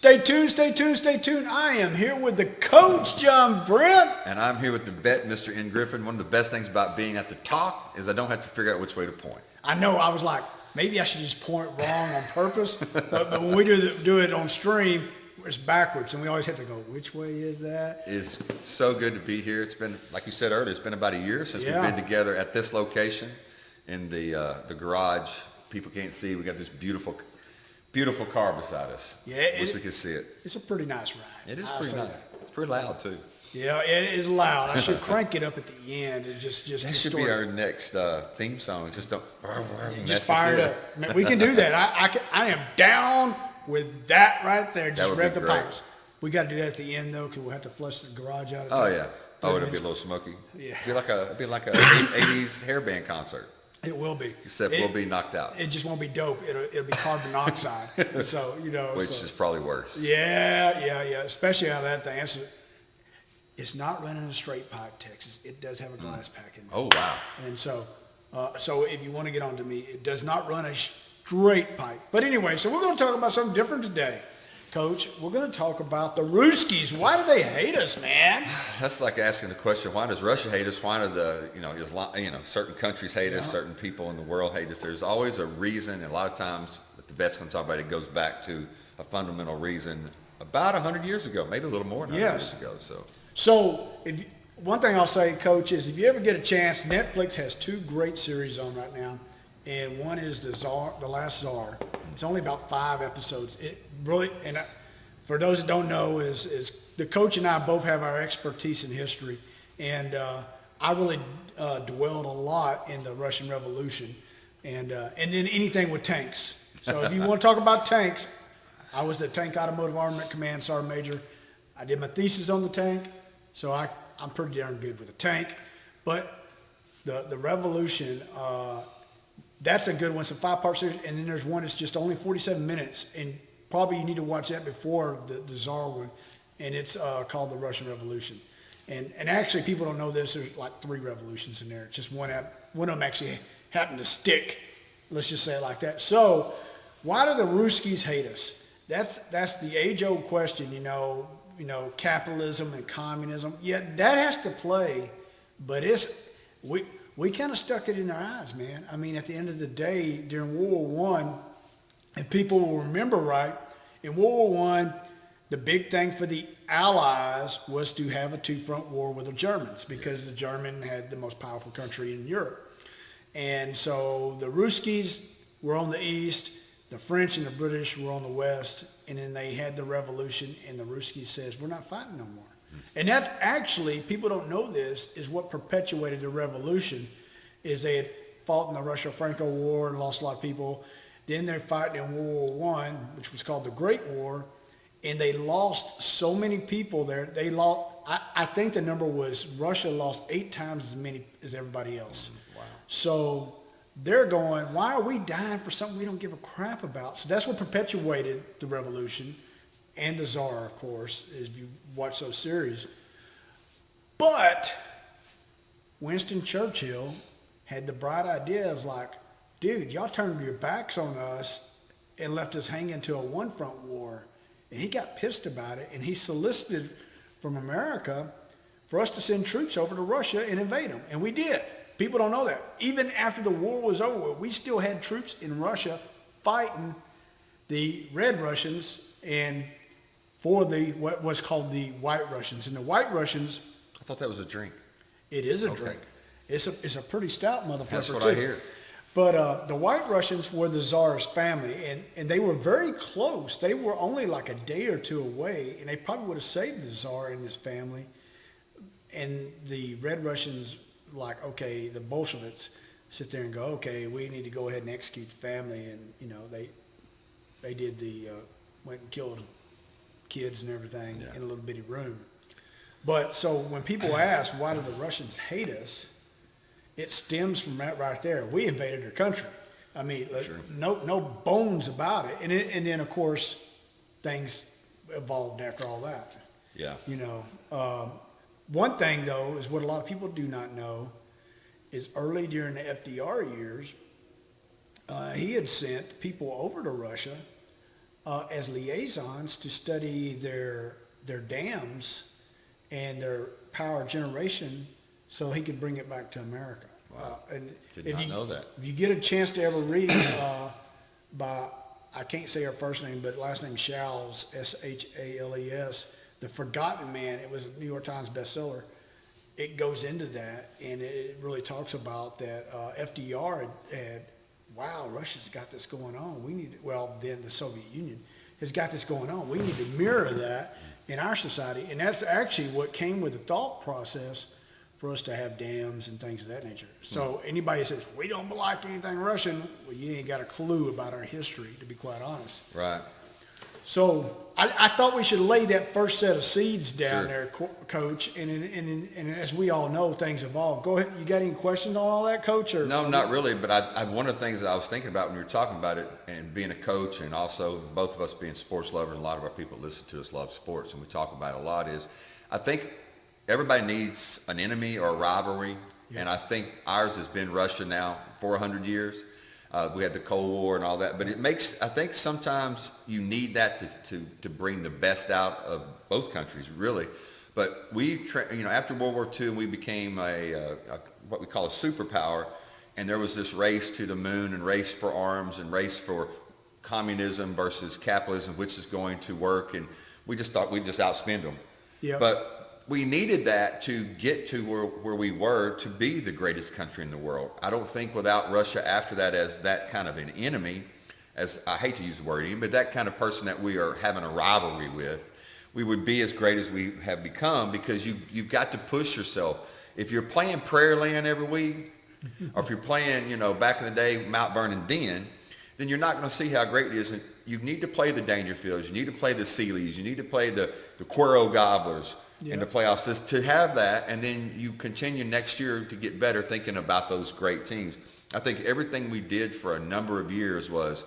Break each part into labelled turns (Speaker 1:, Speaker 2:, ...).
Speaker 1: Stay tuned, stay tuned, stay tuned. I am here with the coach, John Brent.
Speaker 2: And I'm here with the vet, Mr. N. Griffin. One of the best things about being at the talk is I don't have to figure out which way to point.
Speaker 1: I know, I was like, maybe I should just point wrong on purpose. But when we do it on stream, it's backwards. And we always have to go, which way is that?
Speaker 2: It's so good to be here. It's been, like you said earlier, it's been about a year since we've been together at this location in the garage. People can't see. We got this beautiful car beside us.
Speaker 1: Yeah,
Speaker 2: wish we could see it.
Speaker 1: It's a pretty nice ride.
Speaker 2: It is pretty nice. It's pretty loud too.
Speaker 1: Yeah, it is loud. I should crank it up at the end and just
Speaker 2: that should be our next theme song. Just don't
Speaker 1: just fire it up. Man, we can do that. I am down with that right there. Just rev the pipes. We got to do that at the end though, because we'll have to flush the garage out.
Speaker 2: Oh yeah. Oh, it'll be a little smoky. Yeah. It'll be like a 80s hair band concert.
Speaker 1: It will be.
Speaker 2: Except we'll be knocked out.
Speaker 1: It just won't be dope. It'll be carbon monoxide. So,
Speaker 2: Which is probably worse.
Speaker 1: Yeah. Especially out of that thing. It's not running a straight pipe, Texas. It does have a glass pack in it.
Speaker 2: Oh, wow.
Speaker 1: And so if you want to get on to me, it does not run a straight pipe. But anyway, so we're going to talk about something different today. Coach, we're going to talk about the Ruskies. Why do they hate us, man?
Speaker 2: That's like asking the question, why does Russia hate us? Why do certain countries hate us, certain people in the world hate us? There's always a reason, and a lot of times that the vet's going to talk about it goes back to a fundamental reason about 100 years ago, maybe a little more than 100 years ago.
Speaker 1: So one thing I'll say, Coach, is if you ever get a chance, Netflix has two great series on right now. And one is The Last Tsar. It's only about 5 episodes. It really, and for those that don't know, is the coach and I both have our expertise in history. And I really dwelled a lot in the Russian Revolution and then anything with tanks. So if you want to talk about tanks, I was the Tank Automotive Armament Command Sergeant Major. I did my thesis on the tank, so I'm pretty darn good with the tank. But the Revolution, that's a good one. It's a 5-part series, and then there's one that's just only 47 minutes, and probably you need to watch that before the Tsar one, and it's called The Russian Revolution. And actually, people don't know this. There's like 3 revolutions in there. It's just one of them actually happened to stick. Let's just say it like that. So, why do the Ruskies hate us? That's the age-old question. Capitalism and communism. Yeah, that has to play, but we kind of stuck it in their eyes, man. I mean, at the end of the day, during World War I, and people will remember right, in World War I, the big thing for the Allies was to have a 2-front war with the Germans because the German had the most powerful country in Europe. And so the Ruskies were on the east, the French and the British were on the west, and then they had the revolution, and the Ruskies says, we're not fighting no more. And that's actually, people don't know this, is what perpetuated the revolution, is they had fought in the Russo-Franco War and lost a lot of people. Then they're fighting in World War I, which was called the Great War, and they lost so many people there. They lost, I think the number was Russia lost 8 times as many as everybody else. Wow. So they're going, why are we dying for something we don't give a crap about? So that's what perpetuated the revolution. And the Tsar, of course, as you watch those series. But Winston Churchill had the bright idea of like, dude, y'all turned your backs on us and left us hanging to a 1-front war. And he got pissed about it, and he solicited from America for us to send troops over to Russia and invade them. And we did. People don't know that. Even after the war was over, we still had troops in Russia fighting the Red Russians and for what was called the White Russians. And the White Russians...
Speaker 2: I thought that was a drink.
Speaker 1: It is a drink. It's a pretty stout motherfucker,
Speaker 2: That's what I hear.
Speaker 1: But the White Russians were the Tsar's family, and they were very close. They were only like a day or 2 away, and they probably would have saved the Tsar and his family. And the Red Russians, like, okay, the Bolsheviks sit there and go, okay, we need to go ahead and execute the family. And, they did went and killed kids and everything in a little bitty room. But so when people ask, why do the Russians hate us? It stems from that right there. We invaded their country. I mean, sure. No bones about it. And then, of course, things evolved after all that.
Speaker 2: Yeah.
Speaker 1: One thing, though, is what a lot of people do not know is early during the FDR years, he had sent people over to Russia as liaisons to study their dams and their power generation so he could bring it back to America.
Speaker 2: Wow.
Speaker 1: And
Speaker 2: Did not know that.
Speaker 1: If you get a chance to ever read by, I can't say her first name, but last name Shales, Shales, The Forgotten Man, it was a New York Times bestseller. It goes into that, and it really talks about that FDR had, wow, Russia's got this going on. Then the Soviet Union has got this going on. We need to mirror that in our society. And that's actually what came with the thought process for us to have dams and things of that nature. So anybody says, we don't like anything Russian, well, you ain't got a clue about our history, to be quite honest.
Speaker 2: Right.
Speaker 1: So I thought we should lay that first set of seeds down
Speaker 2: Sure.
Speaker 1: there, Coach. And as we all know, things evolve. Go ahead. You got any questions on all that, Coach? Or?
Speaker 2: No, not really. But one of the things that I was thinking about when you were talking about it and being a coach, and also both of us being sports lovers, and a lot of our people that listen to us love sports, and we talk about it a lot, is I think everybody needs an enemy or a rivalry. Yeah. And I think ours has been Russia now for 100 years. We had the Cold War and all that, but I think sometimes you need that to bring the best out of both countries, really. But after World War II, we became what we call a superpower, and there was this race to the moon and race for arms and race for communism versus capitalism, which is going to work, and we just thought we'd just outspend them.
Speaker 1: Yeah.
Speaker 2: But we needed that to get to where we were to be the greatest country in the world. I don't think without Russia after that as that kind of an enemy, as I hate to use the word enemy, but that kind of person that we are having a rivalry with, we would be as great as we have become, because you've got to push yourself. If you're playing Prairie Land every week, or if you're playing, back in the day, Mount Vernon Den, then you're not going to see how great it is. And you need to play the Dangerfields. You need to play the Sealeys. You need to play the Cuero Gobblers. Yeah. In the playoffs, just to have that, and then you continue next year to get better, thinking about those great teams. I think everything we did for a number of years was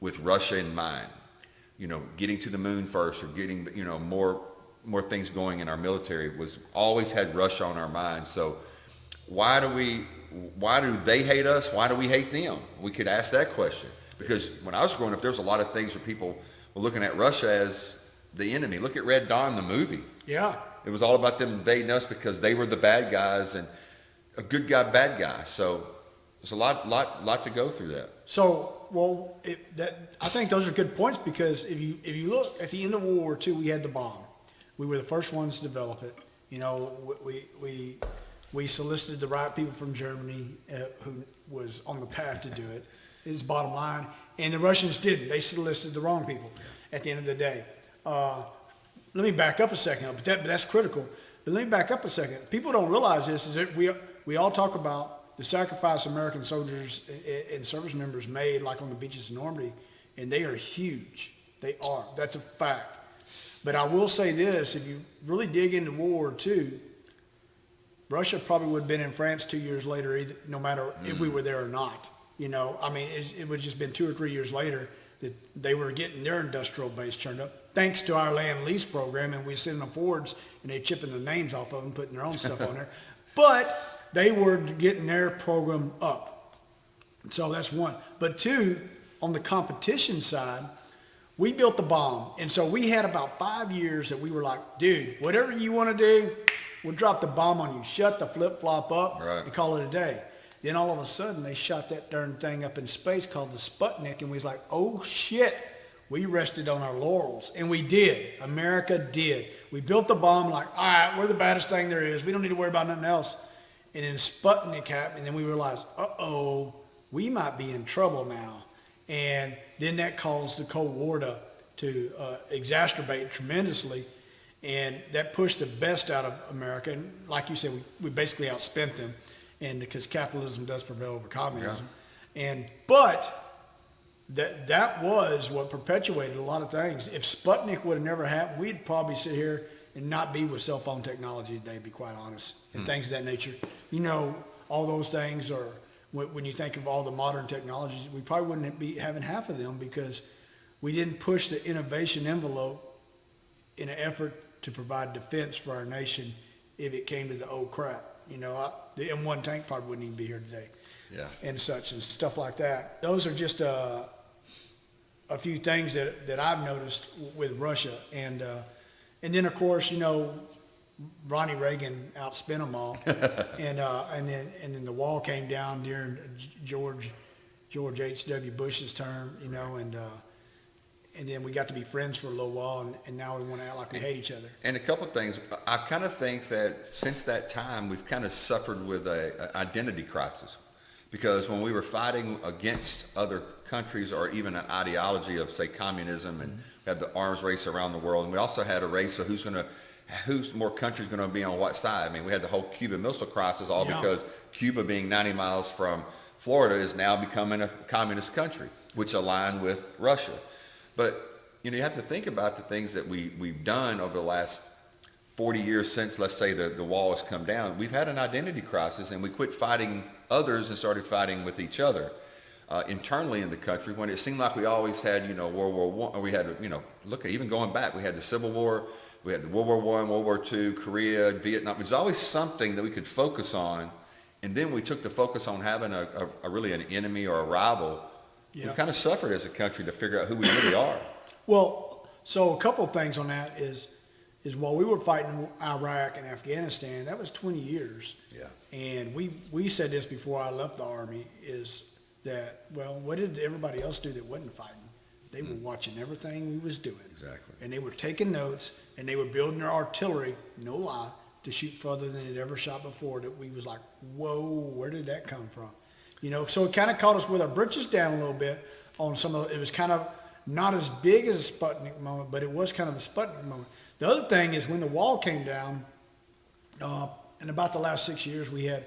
Speaker 2: with Russia in mind. Getting to the moon first, or getting more things going in our military was always had Russia on our mind. So why do they hate us? Why do we hate them? We could ask that question, because when I was growing up, there was a lot of things where people were looking at Russia as the enemy. Look at Red Dawn, the movie.
Speaker 1: Yeah.
Speaker 2: It was all about them invading us because they were the bad guys, and a good guy, bad guy. So there's a lot to go through that.
Speaker 1: So, I think those are good points, because if you look at the end of World War II, we had the bomb. We were the first ones to develop it. We solicited the right people from Germany who was on the path to do it. Is bottom line. And the Russians didn't. They solicited the wrong people at the end of the day. Let me back up a second, but that's critical. But let me back up a second. People don't realize this, is that we all talk about the sacrifice American soldiers and service members made, like on the beaches of Normandy, and they are huge. They are. That's a fact. But I will say this, if you really dig into World War II, Russia probably would have been in France 2 years later, no matter if we were there or not. It would have just been 2 or 3 years later that they were getting their industrial base turned up, thanks to our land lease program, and we sending them Fords, and they chipping the names off of them, putting their own stuff on there. But they were getting their program up. So that's one. But two, on the competition side, we built the bomb. And so we had about 5 years that we were like, dude, whatever you want to do, we'll drop the bomb on you. Shut the flip-flop up and call it a day. Then all of a sudden, they shot that darn thing up in space called the Sputnik, and we was like, oh, shit. We rested on our laurels, and we did. America did. We built the bomb like, all right, we're the baddest thing there is. We don't need to worry about nothing else. And then Sputnik happened, and then we realized, uh-oh, we might be in trouble now. And then that caused the Cold War to exacerbate tremendously, and that pushed the best out of America. And like you said, we basically outspent them, and because capitalism does prevail over communism. Yeah. But that was what perpetuated a lot of things. If Sputnik would have never happened, we'd probably sit here and not be with cell phone technology today, to be quite honest, and things of that nature. All those things are, when you think of all the modern technologies, we probably wouldn't be having half of them, because we didn't push the innovation envelope in an effort to provide defense for our nation if it came to the old crap. The M1 tank probably wouldn't even be here today. Yeah. And such and stuff like that. Those are just a few things that I've noticed with Russia, and then of course, you know, Ronnie Reagan outspent them all, and then the wall came down during George H.W. Bush's term, you know, and then we got to be friends for a little while, and now we want to act like we hate each other.
Speaker 2: And a couple of things, I kind of think that since that time, we've kind of suffered with a identity crisis, because when we were fighting against other countries or even an ideology of, say, communism, and we had the arms race around the world, and we also had a race of who's more countries going to be on what side. I mean, we had the whole Cuban Missile Crisis, all because Cuba, being 90 miles from Florida, is now becoming a communist country, which aligned with Russia. But, you know, you have to think about the things that we've done over the last 40 years since, let's say, the wall has come down. We've had an identity crisis, and we quit fighting others and started fighting with each other internally in the country, when it seemed like we always had, you know, World War I, or we had, you know, look, even going back, we had the Civil War, we had the World War I, World War II, Korea, Vietnam. There's always something that we could focus on, and then we took the focus on having a really an enemy or a rival. Yeah. We've kind of suffered as a country to figure out who we really are.
Speaker 1: Well, so a couple of things on that is while we were fighting Iraq and Afghanistan, that was 20 years.
Speaker 2: Yeah.
Speaker 1: And we said this before I left the Army, is that, well, what did everybody else do that wasn't fighting? They were watching everything we was doing.
Speaker 2: Exactly.
Speaker 1: And they were taking notes, and they were building their artillery, no lie, to shoot further than it ever shot before, that we was like, whoa, where did that come from? You know, so it kind of caught us with our britches down a little bit on some of it. Was kind of not as big as a Sputnik moment, but it was kind of a Sputnik moment. The other thing is when the wall came down, in about the last 6 years, we had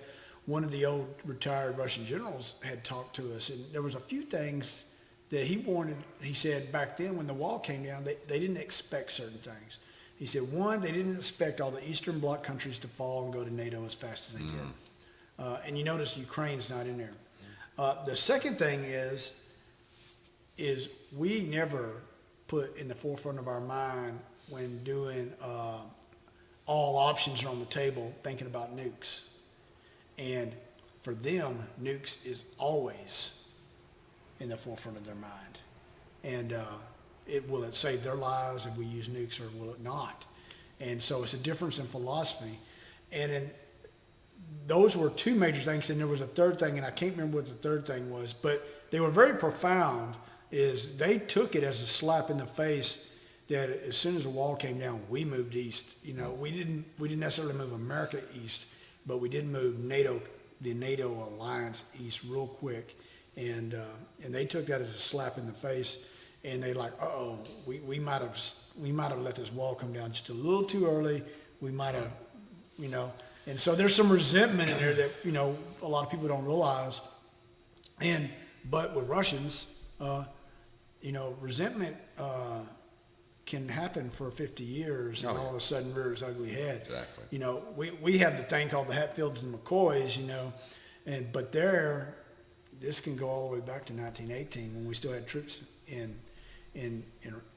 Speaker 1: one of the old retired Russian generals had talked to us, and there was a few things that he wanted. He said back then when the wall came down, they didn't expect certain things. He said, one, they didn't expect all the Eastern Bloc countries to fall and go to NATO as fast as they did. And you notice Ukraine's not in there. The second thing is we never put in the forefront of our mind when doing all options are on the table, thinking about nukes. And for them, nukes is always in the forefront of their mind. And will it save their lives if we use nukes, or will it not? And so it's a difference in philosophy. And then those were two major things. And there was a third thing, and I can't remember what the third thing was, but they were very profound, is they took it as a slap in the face that as soon as the wall came down, we moved east. You know, we didn't necessarily move America east, but we did move the NATO alliance east real quick. And they took that as a slap in the face, and they like, we might have let this wall come down just a little too early. We might have, you know, and so there's some resentment in there that, you know, a lot of people don't realize. But with Russians, you know, resentment can happen for 50 years, and all of a sudden rears ugly head.
Speaker 2: Exactly.
Speaker 1: You know, we have the thing called the Hatfields and McCoys, you know, but this can go all the way back to 1918 when we still had troops in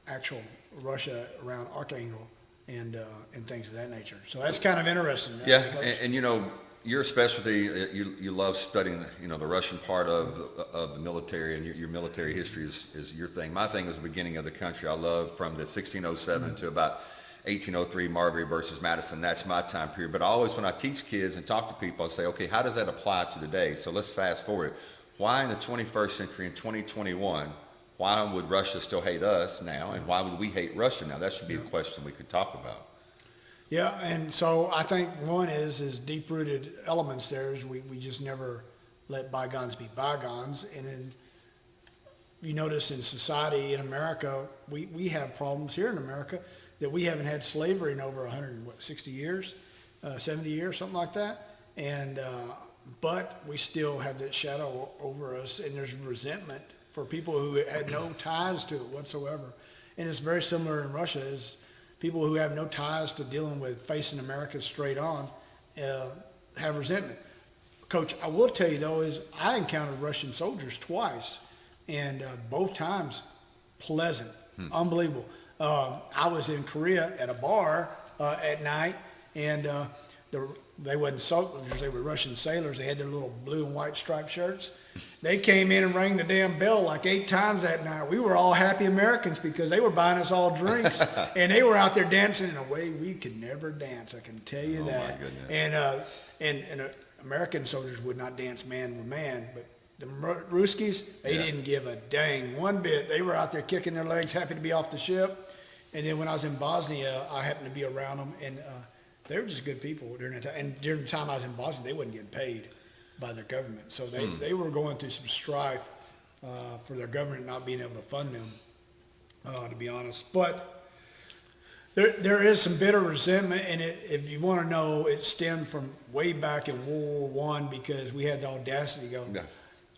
Speaker 1: actual Russia around Archangel and things of that nature. So that's kind of interesting.
Speaker 2: Yeah, and you know, your specialty, you love studying, you know, the Russian part of the military, and your military history is your thing. My thing was the beginning of the country. I love from the 1607 to about 1803, Marbury versus Madison. That's my time period. But I always, when I teach kids and talk to people, I say, okay, how does that apply to today? So let's fast forward. Why in the 21st century, in 2021, why would Russia still hate us now, and why would we hate Russia now? That should be the question we could talk about.
Speaker 1: Yeah, and so I think one is deep-rooted elements there is we just never let bygones be bygones. And then you notice in society in America, we have problems here in America that we haven't had slavery in over 160 years, 70 years, something like that. And but we still have that shadow over us, and there's resentment for people who had no ties to it whatsoever. And it's very similar in Russia, is people who have no ties to dealing with facing America straight on have resentment. Coach, I will tell you though, is I encountered Russian soldiers twice, and both times pleasant, unbelievable. I was in Korea at a bar at night, and they wasn't soldiers, they were Russian sailors. They had their little blue and white striped shirts. They came in and rang the damn bell like 8 times that night. We were all happy Americans because they were buying us all drinks, and they were out there dancing in a way we could never dance. I can tell you that.
Speaker 2: My goodness.
Speaker 1: And American soldiers would not dance man with man, but the Ruskies, they didn't give a dang one bit. They were out there kicking their legs, happy to be off the ship. And then when I was in Bosnia, I happened to be around them, and they were just good people during that time. And during the time I was in Bosnia, they wasn't getting paid by their government. So they were going through some strife for their government not being able to fund them, to be honest. But there is some bitter resentment, and if you want to know, it stemmed from way back in World War I because we had the audacity to go,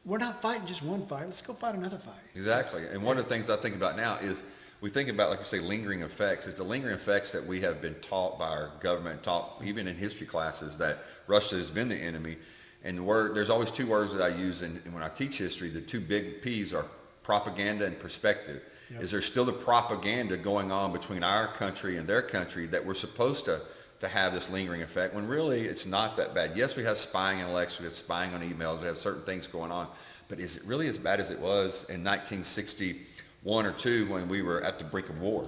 Speaker 1: we're not fighting just one fight. Let's go fight another fight.
Speaker 2: Exactly. And one of the things I think about now is we think about, like you say, lingering effects. It's the lingering effects that we have been taught by our government, taught even in history classes, that Russia has been the enemy. And there's always 2 words that I use and when I teach history. The 2 big P's are propaganda and perspective. Yep. Is there still the propaganda going on between our country and their country that we're supposed to have this lingering effect, when really it's not that bad? Yes, we have spying on elections, we have spying on emails, we have certain things going on, but is it really as bad as it was in 1961 or 2 when we were at the brink of war?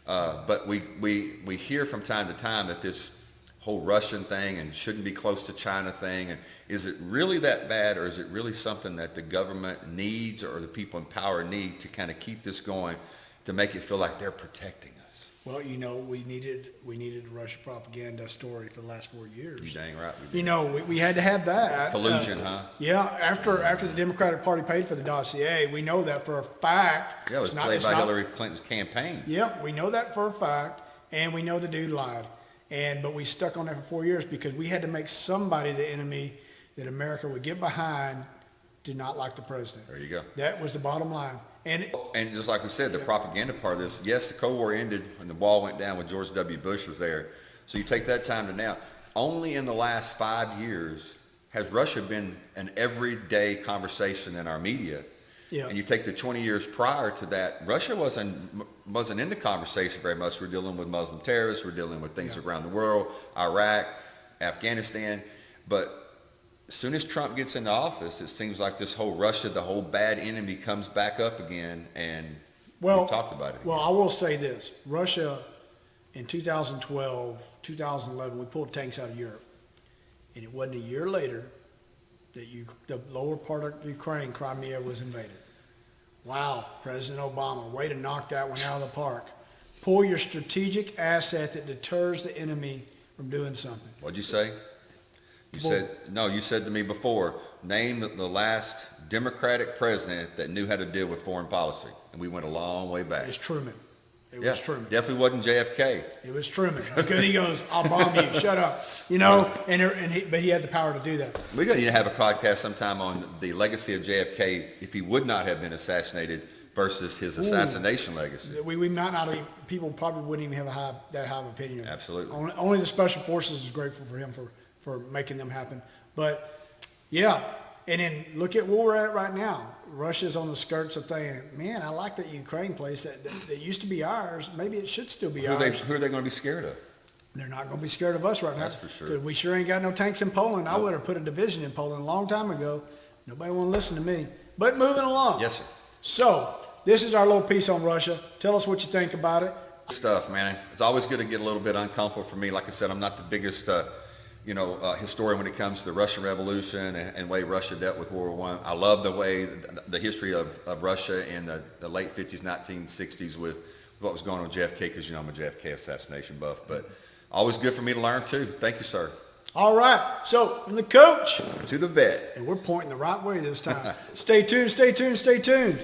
Speaker 2: But we hear from time to time that this whole Russian thing and shouldn't be close to China thing, and is it really that bad, or is it really something that the government needs or the people in power need to kind of keep this going to make it feel like they're protecting us?
Speaker 1: Well, we needed a Russia propaganda story for the last 4 years.
Speaker 2: You dang right we did.
Speaker 1: We had to have that.
Speaker 2: Collusion, huh?
Speaker 1: Yeah, after the Democratic Party paid for the dossier, we know that for a fact.
Speaker 2: Yeah, it was played by Hillary Clinton's campaign.
Speaker 1: Yeah, we know that for a fact, and we know the dude lied. But we stuck on that for 4 years because we had to make somebody the enemy that America would get behind to not like the president.
Speaker 2: There you go.
Speaker 1: That was the bottom line. And
Speaker 2: just like we said, the propaganda part of this, yes, the Cold War ended when the wall went down when George W. Bush was there. So you take that time to now. Only in the last 5 years has Russia been an everyday conversation in our media.
Speaker 1: Yeah.
Speaker 2: And you take the 20 years prior to that, Russia wasn't in the conversation very much. We're dealing with Muslim terrorists. We're dealing with things around the world, Iraq, Afghanistan. But as soon as Trump gets into office, it seems like this whole Russia, the whole bad enemy, comes back up again, and we talked about it again.
Speaker 1: Well, I will say this. Russia, in 2012, 2011, we pulled tanks out of Europe. And it wasn't a year later that the lower part of Ukraine, Crimea, was invaded. Wow, President Obama, way to knock that one out of the park. Pull your strategic asset that deters the enemy from doing something.
Speaker 2: What'd you say? You said to me before, name the last Democratic president that knew how to deal with foreign policy. And we went a long way back.
Speaker 1: It was Truman. It was Truman.
Speaker 2: Definitely wasn't JFK.
Speaker 1: It was Truman. Because he goes, I'll bomb you, shut up. But he had the power to do that.
Speaker 2: We're going to need to have a podcast sometime on the legacy of JFK if he would not have been assassinated versus his assassination legacy.
Speaker 1: We might not even, people probably wouldn't even have that high of an opinion.
Speaker 2: Absolutely.
Speaker 1: Only the special forces is grateful for him for making them happen. But yeah, and then look at where we're at right now. Russia's on the skirts of saying, man, I like that Ukraine place that used to be ours. Maybe it should still be ours.
Speaker 2: Who are they going to be scared of?
Speaker 1: They're not going to be scared of us right now.
Speaker 2: That's for sure.
Speaker 1: 'Cause we sure ain't got no tanks in Poland. Nope. I would have put a division in Poland a long time ago. Nobody want to listen to me. But moving along.
Speaker 2: Yes, sir.
Speaker 1: So this is our little piece on Russia. Tell us what you think about it.
Speaker 2: Stuff, man. It's always good to get a little bit uncomfortable for me. Like I said, I'm not the biggest historian when it comes to the Russian Revolution and way Russia dealt with World War I. I love the way the history of Russia in the late 50s, 1960s with what was going on with JFK, because I'm a JFK assassination buff. But always good for me to learn too. Thank you, sir.
Speaker 1: All right. So from the coach
Speaker 2: to the vet.
Speaker 1: And we're pointing the right way this time. Stay tuned, stay tuned, stay tuned.